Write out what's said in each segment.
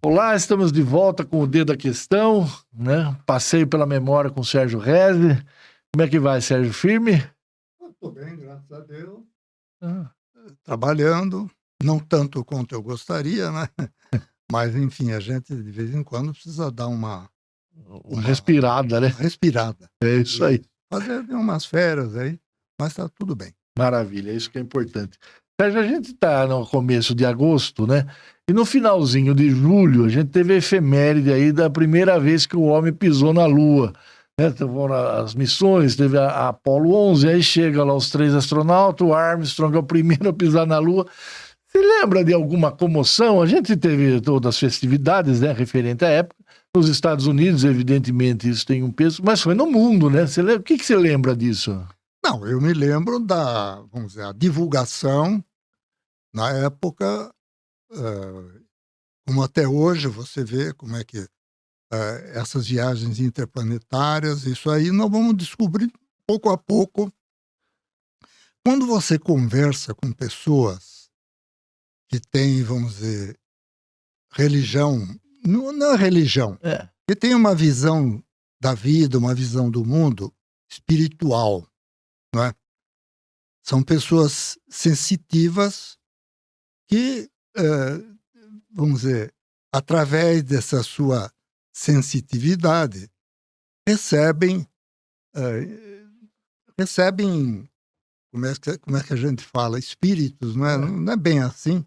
Olá, estamos de volta com o Dedo da Questão, né? Passeio pela memória com o Sérgio Reze. Como é que vai, Sérgio? Firme? Estou bem, graças a Deus. Ah, Trabalhando, não tanto quanto eu gostaria, né? Mas, enfim, a gente de vez em quando precisa dar uma respirada, né? respirada. É isso aí. Fazer umas férias aí, mas está tudo bem. Maravilha, é isso que é importante. Sérgio, a gente está no começo de agosto, né? E no finalzinho de julho, a gente teve a efeméride aí da primeira vez que o homem pisou na Lua. Né? Então, as missões, teve a Apollo 11, aí chega lá os 3 astronautas, o Armstrong é o primeiro a pisar na Lua. Você lembra de alguma comoção? A gente teve todas as festividades, né, referente à época. Nos Estados Unidos, evidentemente, isso tem um peso, mas foi no mundo, né? O que você lembra disso? Não, eu me lembro vamos dizer, a divulgação na época, como até hoje você vê como é que essas viagens interplanetárias, isso aí nós vamos descobrir pouco a pouco. Quando você conversa com pessoas que têm, vamos dizer, religião, não é religião, que tem uma visão da vida, uma visão do mundo espiritual, não é? São pessoas sensitivas que, vamos dizer, através dessa sua sensitividade, recebem, como é que a gente fala, espíritos, não é? Não é bem assim,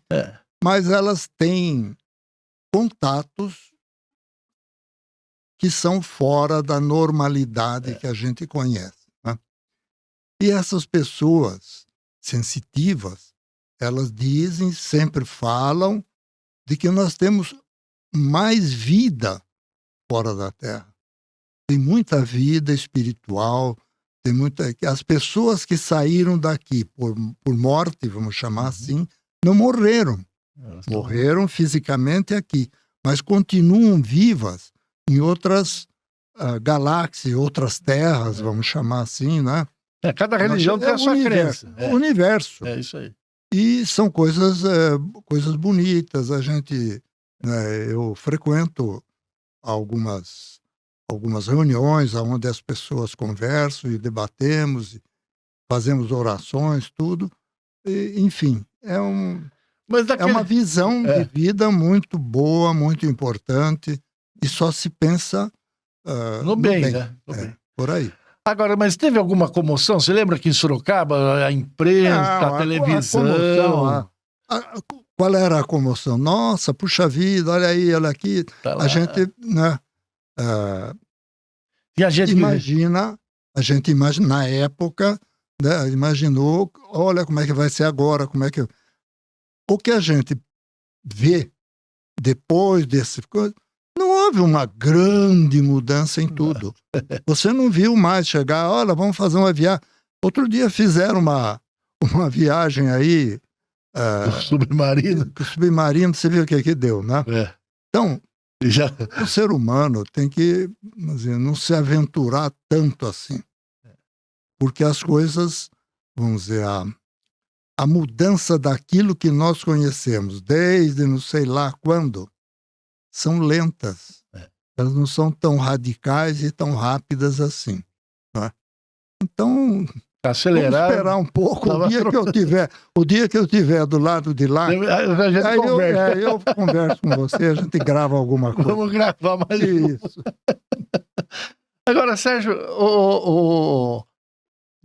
mas elas têm contatos que são fora da normalidade que a gente conhece, né? E essas pessoas sensitivas, elas dizem, sempre falam, de que nós temos mais vida fora da Terra. Tem muita vida espiritual, tem muita... As pessoas que saíram daqui por morte, vamos chamar assim, não morreram. Morreram fisicamente aqui, mas continuam vivas em outras galáxias, outras terras, vamos chamar assim, né? Cada religião tem a sua crença. O universo. É isso aí. E são coisas bonitas. A gente, eu frequento algumas reuniões onde as pessoas conversam e debatemos, fazemos orações, tudo. E, enfim, é uma visão de vida muito boa, muito importante, e só se pensa no bem, né? No bem. Por aí. Agora, mas teve alguma comoção? Você lembra que em Sorocaba, a imprensa, a televisão... Qual era a comoção? Nossa, puxa vida, olha aí, olha aqui. Tá, a gente, né? E a gente imagina, na época, né, imaginou, olha como é que vai ser agora, como é que... O que a gente vê depois desse coisa, não houve uma grande mudança em tudo. Você não viu mais chegar, olha, vamos fazer uma viagem. Outro dia fizeram uma viagem aí... submarino. Submarino, você viu o que deu, né? Então, o ser humano tem que, dizer, não se aventurar tanto assim. Porque as coisas, vamos dizer, a mudança daquilo que nós conhecemos, desde não sei lá quando, são lentas. Elas não são tão radicais e tão rápidas assim. Né? Então, acelerar, vamos esperar um pouco. O dia que eu tiver do lado de lá, eu converso com você, a gente grava alguma coisa. Vamos gravar mais isso. Agora, Sérgio,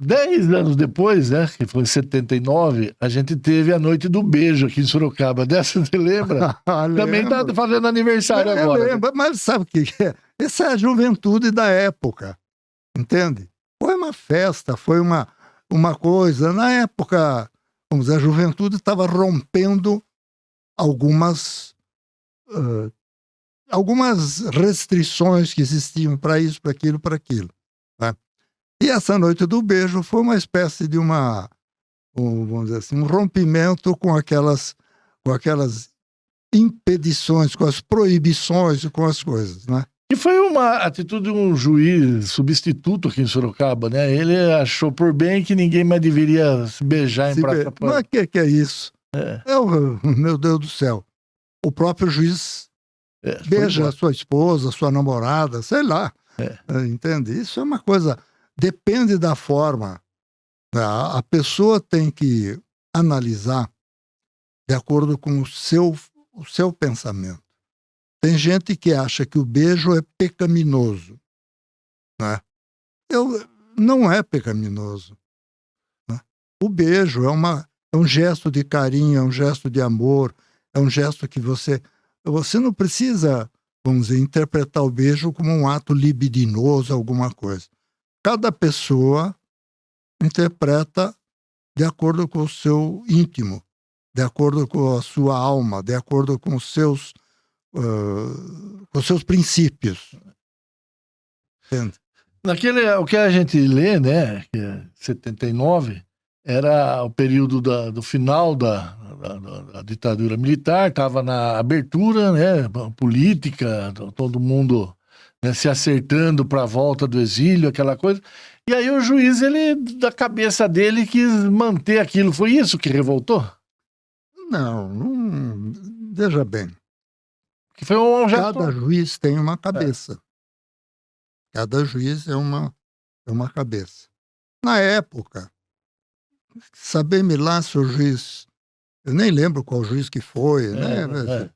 10 anos depois, né, que foi em 79, a gente teve a Noite do Beijo aqui em Sorocaba. Dessa você lembra? Também está fazendo aniversário agora. Lembro, mas sabe o que é? Essa é a juventude da época, entende? Foi uma festa, foi uma coisa. Na época, vamos dizer, a juventude estava rompendo algumas restrições que existiam para isso, para aquilo, para aquilo. Né? E essa Noite do Beijo foi uma espécie de vamos dizer assim, um rompimento com aquelas impedições, com as proibições, com as coisas, né? E foi uma atitude de um juiz substituto aqui em Sorocaba, né? Ele achou por bem que ninguém mais deveria se beijar em praça pública. Mas que é isso? Meu Deus do céu. O próprio juiz Beija a sua esposa, sua namorada, sei lá. Entende? Isso é uma coisa... Depende da forma. A pessoa tem que analisar de acordo com o seu pensamento. Tem gente que acha que o beijo é pecaminoso, né? Não é pecaminoso, né? O beijo é um gesto de carinho, é um gesto de amor, é um gesto que você não precisa, vamos dizer, interpretar o beijo como um ato libidinoso, alguma coisa. Cada pessoa interpreta de acordo com o seu íntimo, de acordo com a sua alma, de acordo com os seus princípios. Entende? O que a gente lê, né, que é 79, era o período do final da ditadura militar, estava na abertura, né, política, todo mundo, né, se acertando para a volta do exílio, aquela coisa. E aí o juiz, da cabeça dele, quis manter aquilo. Foi isso que revoltou? Não, veja bem. Que foi um gesto... Cada juiz tem uma cabeça. Cada juiz é uma cabeça. Na época, saber-me lá se o juiz... Eu nem lembro qual juiz que foi, né?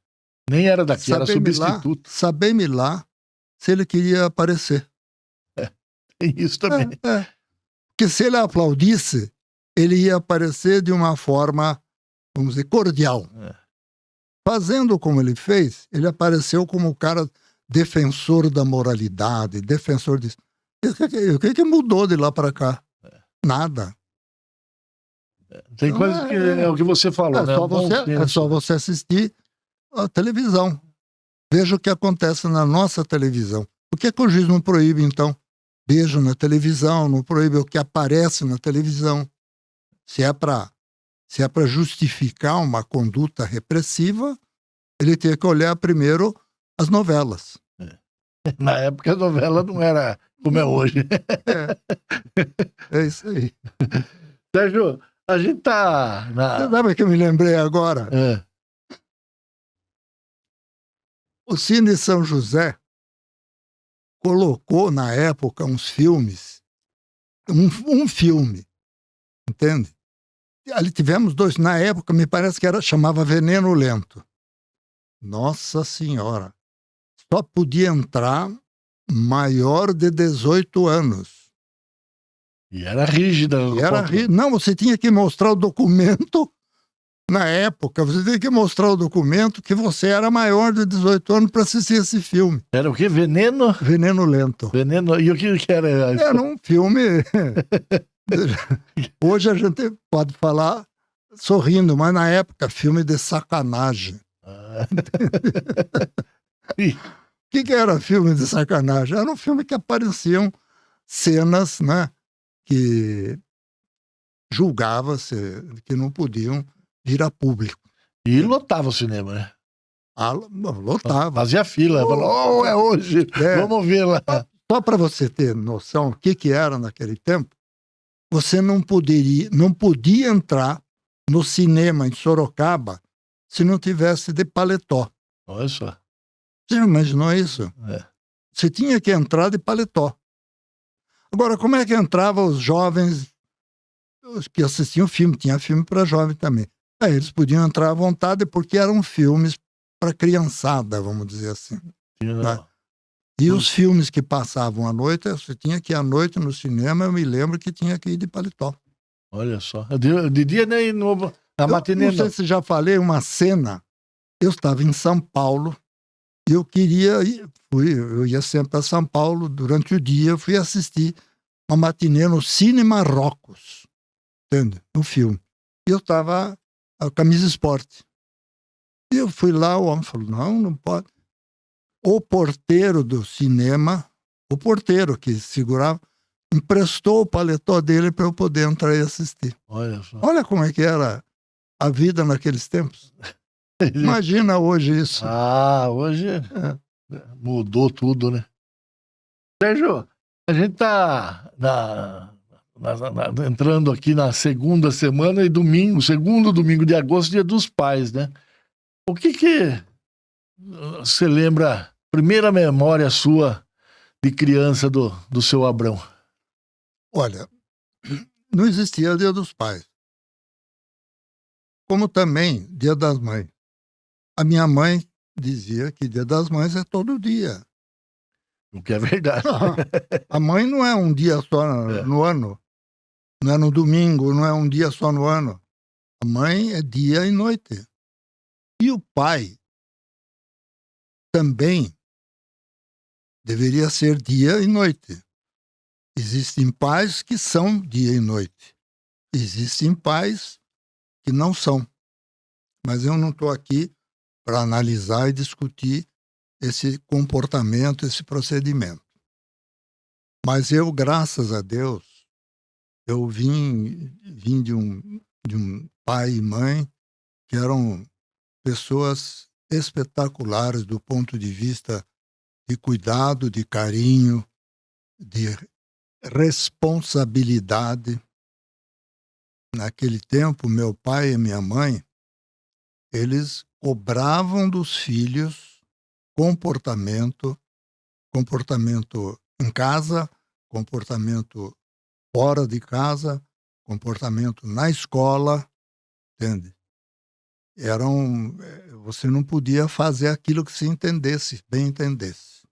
Nem era daqui, era substituto. Saber-me lá se ele queria aparecer. Tem isso também. Porque se ele aplaudisse, ele ia aparecer de uma forma, vamos dizer, cordial. Fazendo como ele fez, ele apareceu como o cara defensor da moralidade, defensor disso. O que mudou de lá para cá? Nada. Tem coisas que é o que você falou, né? É só você assistir a televisão. Veja o que acontece na nossa televisão. Por que o juiz não proíbe, então, beijo na televisão, não proíbe o que aparece na televisão? Se é para justificar uma conduta repressiva, ele tem que olhar primeiro as novelas. Na época a novela não era como é hoje. É isso aí. Sérgio, a gente tá Você sabe que eu me lembrei agora? O Cine São José colocou, na época, uns filmes. Um filme, entende? Ali tivemos dois. Na época, me parece que chamava Veneno Lento. Nossa Senhora! Só podia entrar maior de 18 anos. E era rígida. Não, você tinha que mostrar o documento. Na época, você tinha que mostrar o documento que você era maior de 18 anos para assistir esse filme. Era o quê? Veneno? Veneno Lento. Veneno. E o que era? Era um filme... Hoje a gente pode falar sorrindo, mas na época, filme de sacanagem. O que era filme de sacanagem? Era um filme que apareciam cenas, né, que julgava-se que não podiam vir a público. E lotava o cinema, né? Lotava. Fazia fila. Falou, é hoje, vamos ver lá. Só para você ter noção do que era naquele tempo, você não podia entrar no cinema em Sorocaba se não tivesse de paletó. Olha só. Você já imaginou isso? Você tinha que entrar de paletó. Agora, como é que entravam os jovens que assistiam filme? Tinha filme para jovem também. Aí eles podiam entrar à vontade porque eram filmes para criançada, vamos dizer assim. Né? E os filmes que passavam à noite, você tinha que ir à noite no cinema, eu me lembro que tinha que ir de paletó. Olha só. De dia nem na matinê. Não sei se já falei uma cena. Eu estava em São Paulo e eu queria ir. Eu ia sempre para São Paulo durante o dia. Eu fui assistir uma matinê no Cine Marrocos. Entende? Um filme. E eu estava a camisa esporte. E eu fui lá, o homem falou, não pode. O porteiro do cinema, o porteiro que segurava, emprestou o paletó dele para eu poder entrar e assistir. Olha só. Olha como é que era a vida naqueles tempos. Imagina hoje isso. Hoje mudou tudo, né? Sérgio, a gente tá entrando aqui na segunda semana e segundo domingo de agosto, Dia dos Pais, né? O que você lembra, primeira memória sua de criança do seu Abrão? Olha, não existia Dia dos Pais. Como também Dia das Mães. A minha mãe dizia que Dia das Mães é todo dia. O que é verdade. A mãe não é um dia só no ano. Não é no domingo, não é um dia só no ano. A mãe é dia e noite. E o pai também deveria ser dia e noite. Existem pais que são dia e noite. Existem pais que não são. Mas eu não estou aqui para analisar e discutir esse comportamento, esse procedimento. Mas eu, graças a Deus, eu vim de um pai e mãe que eram pessoas espetaculares do ponto de vista de cuidado, de carinho, de responsabilidade. Naquele tempo, meu pai e minha mãe, eles cobravam dos filhos comportamento em casa, comportamento fora de casa, comportamento na escola, entende? Você não podia fazer aquilo que se entendesse, bem entendesse.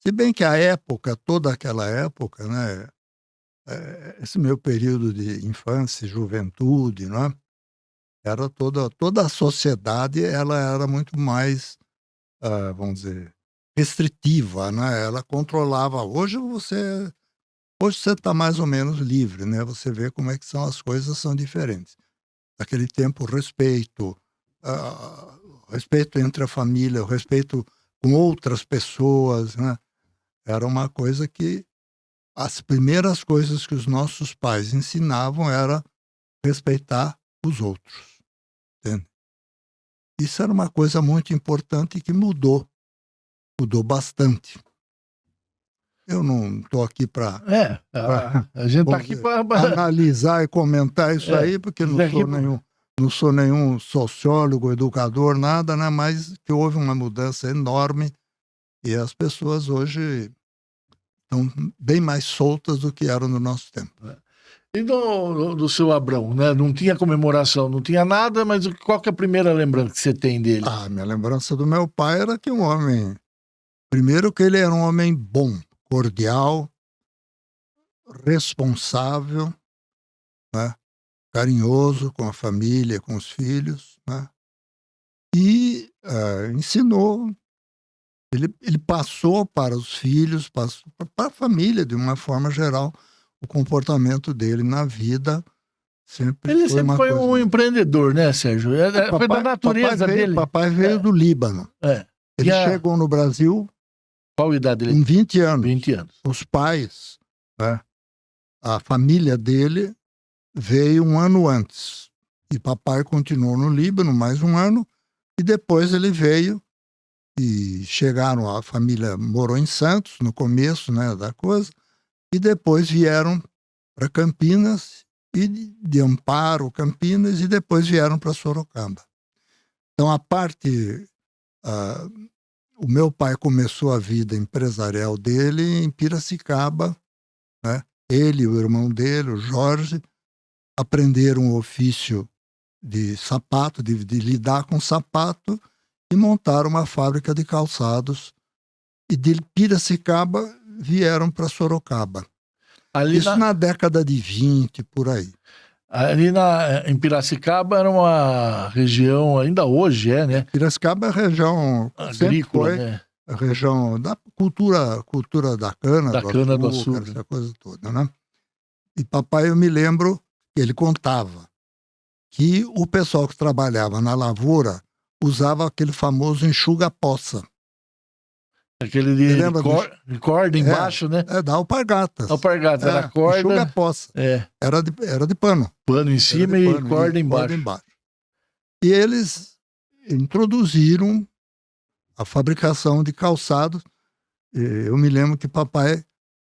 Se bem que a época, toda aquela época, né, esse meu período de infância, juventude, né, era toda a sociedade, ela era muito mais, vamos dizer, restritiva, né? Ela controlava. Hoje você está mais ou menos livre, né? Você vê como é que são as coisas, são diferentes. Naquele tempo, respeito entre a família, o respeito com outras pessoas, né? Era uma coisa que as primeiras coisas que os nossos pais ensinavam era respeitar os outros, entende? Isso era uma coisa muito importante que mudou bastante. Eu não estou aqui para a gente está aqui para analisar e comentar isso aí, porque não sou nenhum sociólogo, educador, nada, né? Mas que houve uma mudança enorme e as pessoas hoje estão bem mais soltas do que eram no nosso tempo. E do seu Abrão, né? Não tinha comemoração, não tinha nada, mas qual que é a primeira lembrança que você tem dele? Minha lembrança do meu pai era que primeiro que ele era um homem bom, cordial, responsável, né? Carinhoso com a família, com os filhos, né? E ensinou, ele passou para os filhos, passou para a família, de uma forma geral, o comportamento dele na vida Ele sempre foi um empreendedor, né, Sérgio? Foi da natureza dele. Papai veio do Líbano. Ele chegou no Brasil. Qual idade dele? Com 20 anos. 20 anos. Os pais, né, a família dele veio um ano antes. E papai continuou no Líbano mais um ano. E depois ele veio e a família morou em Santos no começo, né, da coisa. E depois vieram para Campinas, e de Amparo, Campinas, e depois vieram para Sorocaba. Então, o meu pai começou a vida empresarial dele em Piracicaba, né? Ele e o irmão dele, o Jorge, aprenderam o ofício de sapato, de lidar com sapato, e montaram uma fábrica de calçados. E de Piracicaba vieram para Sorocaba. Isso na década de 20, por aí. Ali em Piracicaba era uma região, ainda hoje né? Piracicaba é a região agrícola, né? A região da cultura da cana, do açúcar, essa coisa toda, né? E papai, eu me lembro que ele contava que o pessoal que trabalhava na lavoura usava aquele famoso enxuga-poça. Aquele de corda embaixo, né? Da alpargatas. Alpargatas, era corda. Enxuga-poça. Era de pano. Pano em cima e corda embaixo. E eles introduziram a fabricação de calçados. Eu me lembro que papai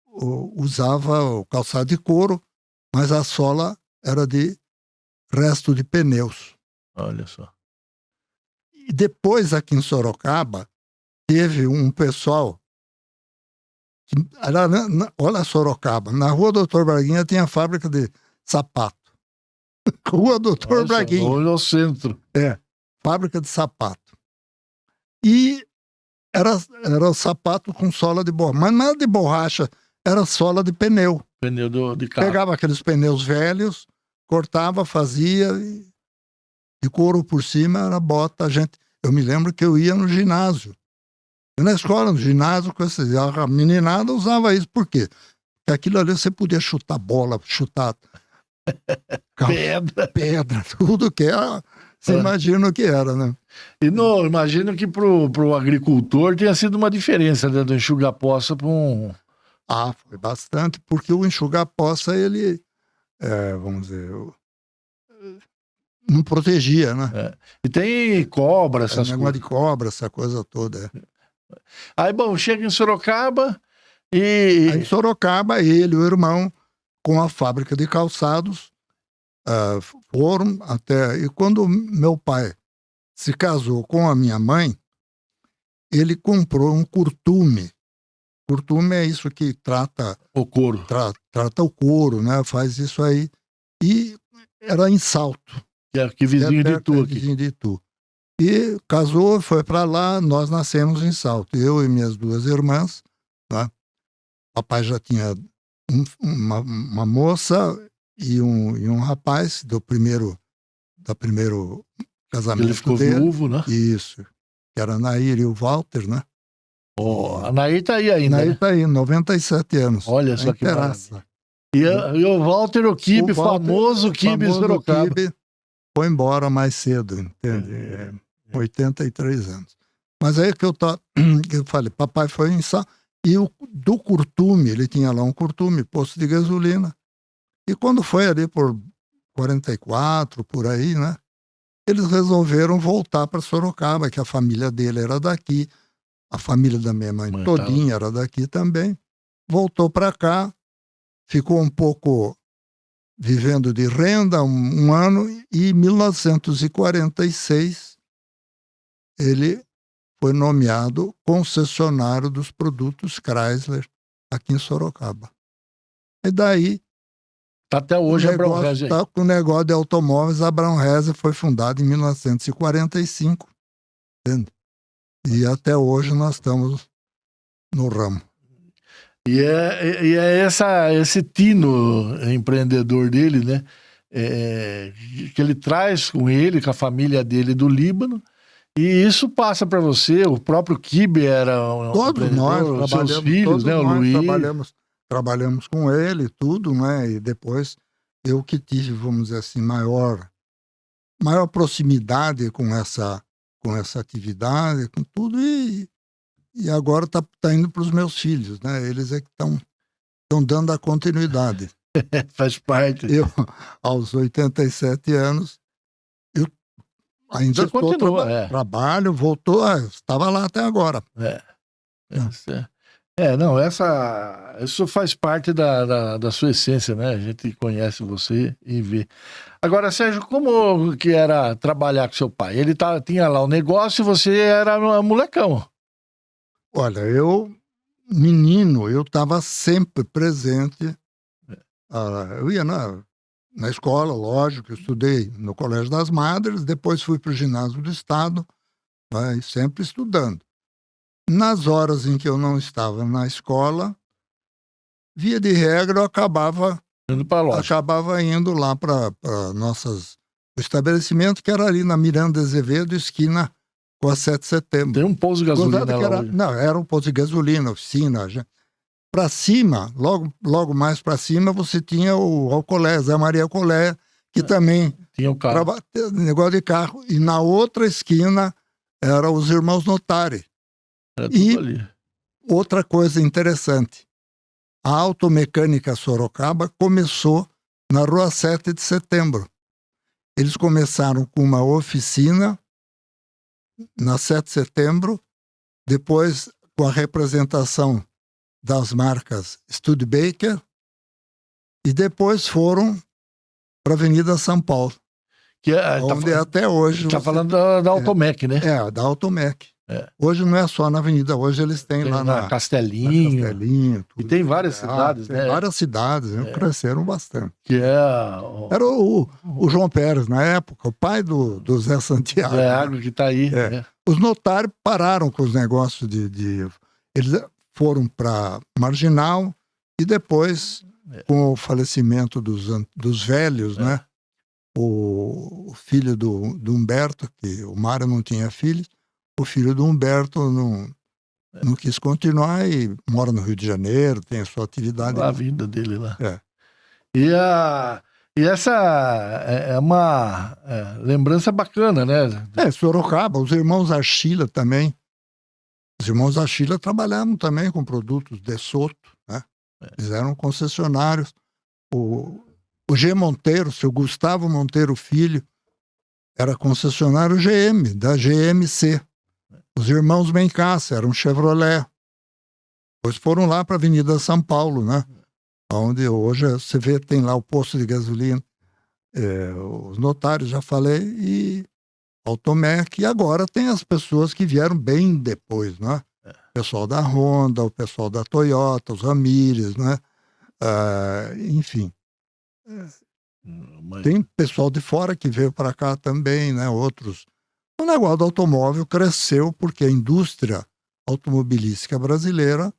usava o calçado de couro, mas a sola era de resto de pneus. Olha só. E depois, aqui em Sorocaba, teve um pessoal... Olha Sorocaba, na Rua Doutor Braguinha tinha a fábrica de sapato. Rua Doutor Braguinha. Olha o centro. Fábrica de sapato. E era sapato com sola de borracha. Mas não era de borracha, era sola de pneu. Pneu de carro. Pegava aqueles pneus velhos, cortava, fazia, de couro por cima, era bota. Eu me lembro que eu ia no ginásio. Na escola, no ginásio, a meninada usava isso. Por quê? Porque aquilo ali você podia chutar bola, chutar pedra, tudo que era. Você imagina o que era, né? E imagino que pro agricultor tenha sido uma diferença, né, do enxuga-poça para um... Foi bastante, porque o enxuga-poça, ele, vamos dizer, não protegia, né? E tem cobra, essas coisas. De cobra, essa coisa toda. Aí, bom, chega em Sorocaba e... Aí em Sorocaba, ele e o irmão, com a fábrica de calçados, foram até... E quando meu pai se casou com a minha mãe, ele comprou um curtume. Curtume é isso que trata... O couro. Trata o couro, né? Faz isso aí. E era em Salto. Que vizinho de Itu aqui. Vizinho de Itu. E casou, foi para lá, nós nascemos em Salto. Eu e minhas duas irmãs. Né? Papai já tinha uma moça e um rapaz do primeiro casamento. Ele ficou viúvo, né? Isso. Que era a Nair e o Walter, né? A Nair tá aí ainda. Nair tá aí, 97 anos. Olha só que maravilha. E o Walter, o Kibe, famoso Kibe Sorocaba. Kibe foi embora mais cedo, entende? 83 anos. Mas aí que eu falei, papai foi em Salto. E do curtume, ele tinha lá um curtume, posto de gasolina. E quando foi ali por 44, por aí, né? Eles resolveram voltar para Sorocaba, que a família dele era daqui, a família da minha mãe todinha era daqui também. Voltou para cá, ficou um pouco vivendo de renda, um ano, e em 1946 ele foi nomeado concessionário dos produtos Chrysler aqui em Sorocaba. E daí... Até hoje Abrão Reze. O negócio de automóveis, Abrão Reze foi fundado em 1945. Entende? E até hoje nós estamos no ramo. E é esse tino empreendedor dele, né? Que ele traz com ele, com a família dele do Líbano. E isso passa para você, o próprio Kibe era todos nós seus filhos, né? O Luiz. Trabalhamos com ele, tudo, né? E depois eu que tive, vamos dizer assim, maior proximidade com essa atividade, com tudo, e agora tá indo para os meus filhos, né? Eles é que estão dando a continuidade. Faz parte. Eu, aos 87 anos, eu ainda trabalho, voltou, estava lá até agora. Isso faz parte da sua essência, né? A gente conhece você e vê. Agora, Sérgio, como que era trabalhar com seu pai? Ele tinha lá o negócio e você era um molecão. Olha, menino, eu estava sempre presente. Eu ia na escola, lógico, eu estudei no Colégio das Madres, depois fui para o Ginásio do Estado, né, sempre estudando. Nas horas em que eu não estava na escola, via de regra, eu acabava indo lá para o estabelecimento, que era ali na Miranda Azevedo, esquina com a 7 de setembro. Tem um posto de gasolina lá hoje. Não, era um posto de gasolina, oficina. Para cima, logo mais para cima, você tinha o Alcolé, Zé Maria Alcolé, que também tinha o carro. Negócio de carro. E na outra esquina, eram os irmãos Notari. Outra coisa interessante, a Automecânica Sorocaba começou na Rua 7 de Setembro. Eles começaram com uma oficina na 7 de Setembro, depois com a representação das marcas Studebaker, e depois foram para a Avenida São Paulo. Que onde até hoje... Está falando da Automec, né? Da Automec. Hoje não é só na avenida, hoje eles têm lá na Castelinho. Castelinho tudo. E tem várias cidades, né? Várias cidades, cresceram bastante. Que era o João Pérez, na época, o pai do Zé Santiago. Zé que está aí. Os notários pararam com os negócios eles foram para Marginal e depois, com o falecimento dos velhos, né? O filho do Humberto, que o Mário não tinha filhos, o filho do Humberto não quis continuar e mora no Rio de Janeiro, tem a sua atividade. A vida dele lá. E essa é uma lembrança bacana, né? Sorocaba, os irmãos Archila também. Os irmãos Archila trabalhavam também com produtos de Soto, né? Eles eram concessionários. O G. Monteiro, seu Gustavo Monteiro Filho, era concessionário GM, da GMC. Os irmãos Bencassi eram Chevrolet. Depois foram lá para a Avenida São Paulo, né? Onde hoje você vê, tem lá o posto de gasolina. Os notários, já falei, e Automec. E agora tem as pessoas que vieram bem depois, né? O pessoal da Honda, o pessoal da Toyota, os Ramírez, né? Enfim. Tem pessoal de fora que veio para cá também, né? Outros. O negócio do automóvel cresceu porque a indústria automobilística brasileira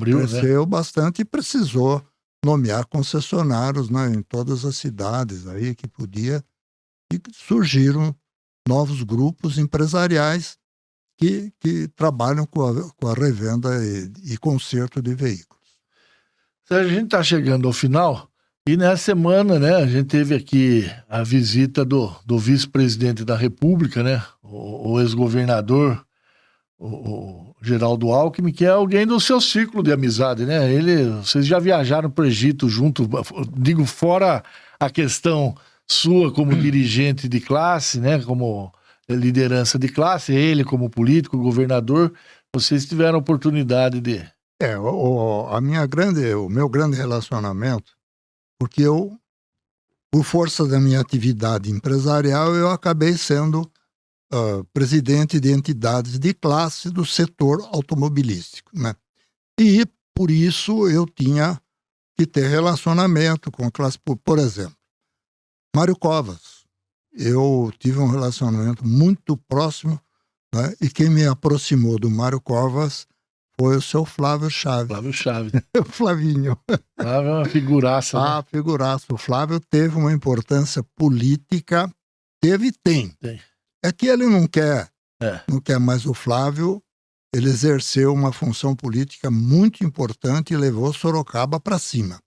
cresceu bastante e precisou nomear concessionários, né, em todas as cidades aí que podia, e surgiram novos grupos empresariais que trabalham com a revenda e conserto de veículos. A gente está chegando ao final. E nessa semana, né, a gente teve aqui a visita do vice-presidente da República, né, o ex-governador, o Geraldo Alckmin, que é alguém do seu círculo de amizade, né? Vocês já viajaram para o Egito junto, digo, fora a questão sua como dirigente de classe, né, como liderança de classe, ele como político, governador, vocês tiveram a oportunidade de... O meu grande relacionamento, porque por força da minha atividade empresarial, eu acabei sendo presidente de entidades de classe do setor automobilístico, né? E, por isso, eu tinha que ter relacionamento com a classe, por exemplo, Mário Covas. Eu tive um relacionamento muito próximo, né? E quem me aproximou do Mário Covas foi o seu Flávio Chaves. Flávio Chaves. O Flavinho. Flávio é uma figuraça. Né? Figuraça. O Flávio teve uma importância política, teve e tem. É que ele não quer mais o Flávio, ele exerceu uma função política muito importante e levou Sorocaba para cima,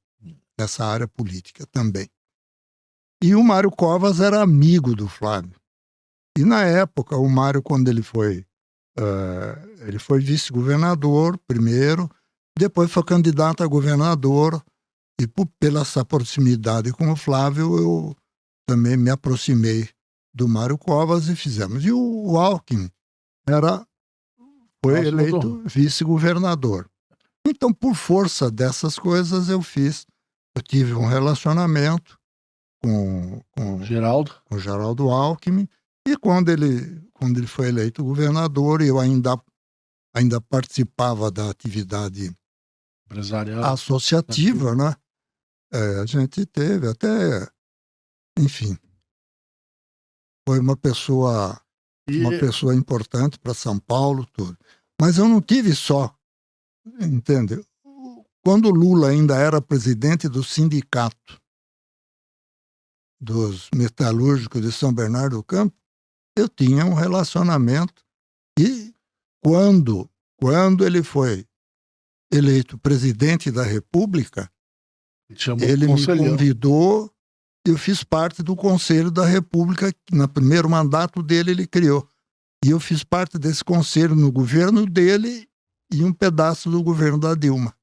nessa área política também. E o Mário Covas era amigo do Flávio. E na época, o Mário, quando ele foi vice-governador primeiro, depois foi candidato a governador, e pela essa proximidade com o Flávio, eu também me aproximei do Mário Covas e fizemos. E o Alckmin foi eleito vice-governador. Então, por força dessas coisas, eu tive um relacionamento com o Geraldo Alckmin, e quando ele foi eleito governador, eu ainda participava da atividade empresarial associativa, né? A gente teve até, enfim, foi uma pessoa importante para São Paulo, tudo. Mas eu não tive só, entende? Quando o Lula ainda era presidente do sindicato dos metalúrgicos de São Bernardo do Campo, eu tinha um relacionamento, e quando ele foi eleito presidente da República, ele me convidou, eu fiz parte do Conselho da República, que no primeiro mandato dele ele criou. E eu fiz parte desse conselho no governo dele e um pedaço do governo da Dilma.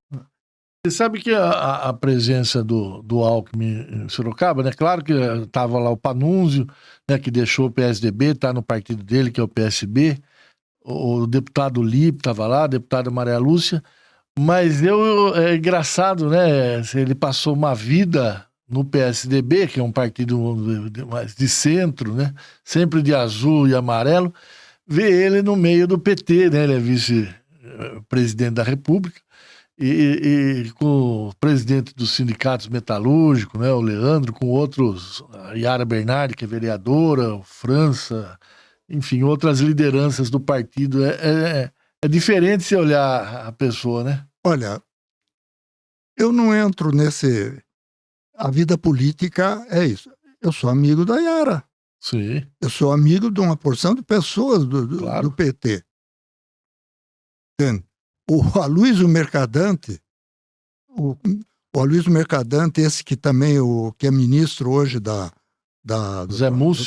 Você sabe que a presença do Alckmin em Sorocaba, né? Claro que estava lá o Panunzio, né, que deixou o PSDB, está no partido dele, que é o PSB. O deputado Lipe estava lá, a deputada Maria Lúcia. Mas é engraçado, né? Ele passou uma vida no PSDB, que é um partido mais de centro, né? Sempre de azul e amarelo, vê ele no meio do PT, né? Ele é vice-presidente da República, e com o presidente dos sindicatos metalúrgicos, né? O Leandro, com outros, a Yara Bernardi, que é vereadora, o França, enfim, outras lideranças do partido. É diferente se olhar a pessoa, né? Olha, eu não entro nesse... A vida política é isso. Eu sou amigo da Yara. Sim. Eu sou amigo de uma porção de pessoas do PT. Entende? O Aloysio Mercadante, o Aloysio Mercadante, esse que também que é ministro hoje do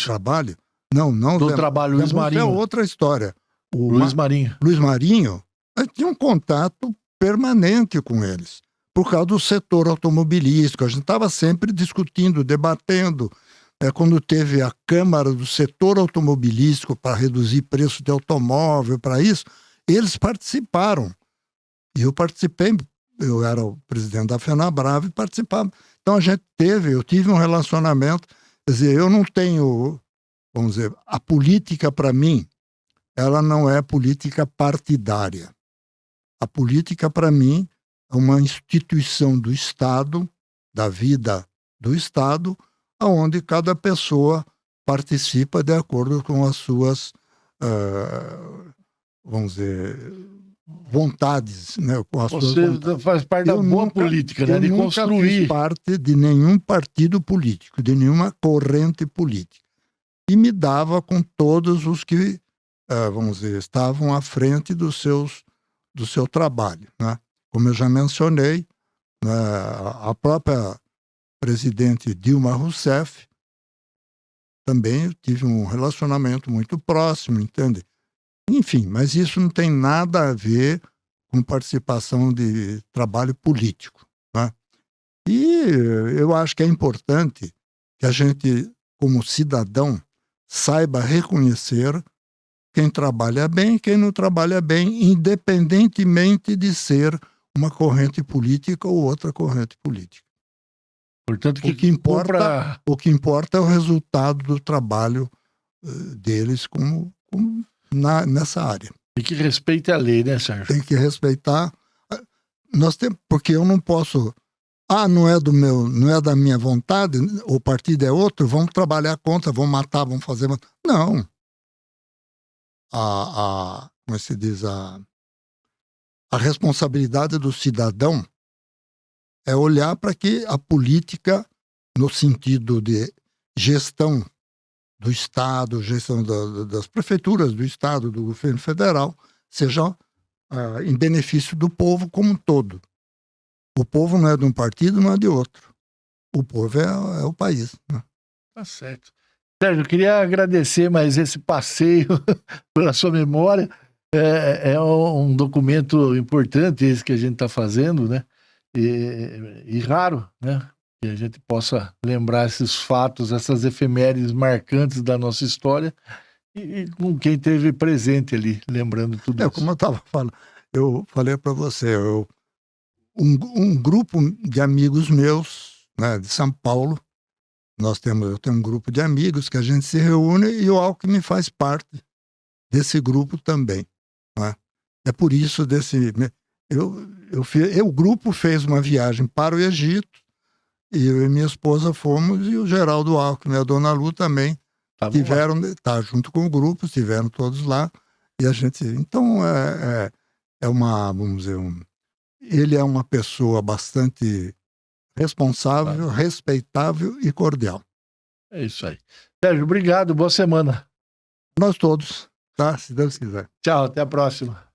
trabalho. Não, do trabalho, Luiz Marinho. É outra história. Luiz Marinho. Luiz Marinho, eu tinha um contato permanente com eles, por causa do setor automobilístico. A gente estava sempre discutindo, debatendo. Quando teve a Câmara do Setor Automobilístico para reduzir preço de automóvel, para isso, eles participaram. E eu participei, eu era o presidente da FenaBrave e participava. Então eu tive um relacionamento, quer dizer, eu não tenho, vamos dizer, a política para mim, ela não é política partidária. A política para mim é uma instituição do Estado, da vida do Estado, onde cada pessoa participa de acordo com as suas, vamos dizer, vontades, né? Com as suas vontades. Faz parte da boa política, né? De construir. Eu nunca fiz parte de nenhum partido político, de nenhuma corrente política. E me dava com todos os que, vamos dizer, estavam à frente do seu trabalho, né? Como eu já mencionei, né, a própria presidente Dilma Rousseff, também eu tive um relacionamento muito próximo, entende? Enfim, mas isso não tem nada a ver com participação de trabalho político, né? E eu acho que é importante que a gente, como cidadão, saiba reconhecer quem trabalha bem e quem não trabalha bem, independentemente de ser uma corrente política ou outra corrente política. Portanto, o que importa é o resultado do trabalho deles nessa área. Tem que respeitar a lei, né, Sérgio? Tem que respeitar. Porque eu não posso... não é da minha vontade, o partido é outro, vamos trabalhar contra, vamos matar, vamos fazer... Não. Como se diz? A responsabilidade do cidadão é olhar para que a política, no sentido de gestão do Estado, gestão das prefeituras do Estado, do governo federal, seja em benefício do povo como um todo. O povo não é de um partido, não é de outro. O povo é o país, né? Tá certo. Sérgio, eu queria agradecer mais esse passeio pela sua memória. É um documento importante esse que a gente está fazendo, né? E raro, né? Que a gente possa lembrar esses fatos, essas efemérides marcantes da nossa história e com quem esteve presente ali, lembrando tudo isso. Como eu estava falando, eu falei para você, um grupo de amigos meus, né, de São Paulo, eu tenho um grupo de amigos que a gente se reúne e o Alckmin faz parte desse grupo também, né? É por isso o grupo fez uma viagem para o Egito e eu e minha esposa fomos e o Geraldo Alckmin e a Dona Lu também tiveram, junto com o grupo, estiveram todos lá e a gente, então vamos dizer, ele é uma pessoa bastante responsável, respeitável e cordial. É isso aí. Sérgio, obrigado, boa semana. Nós todos, tá? Se Deus quiser. Tchau, até a próxima.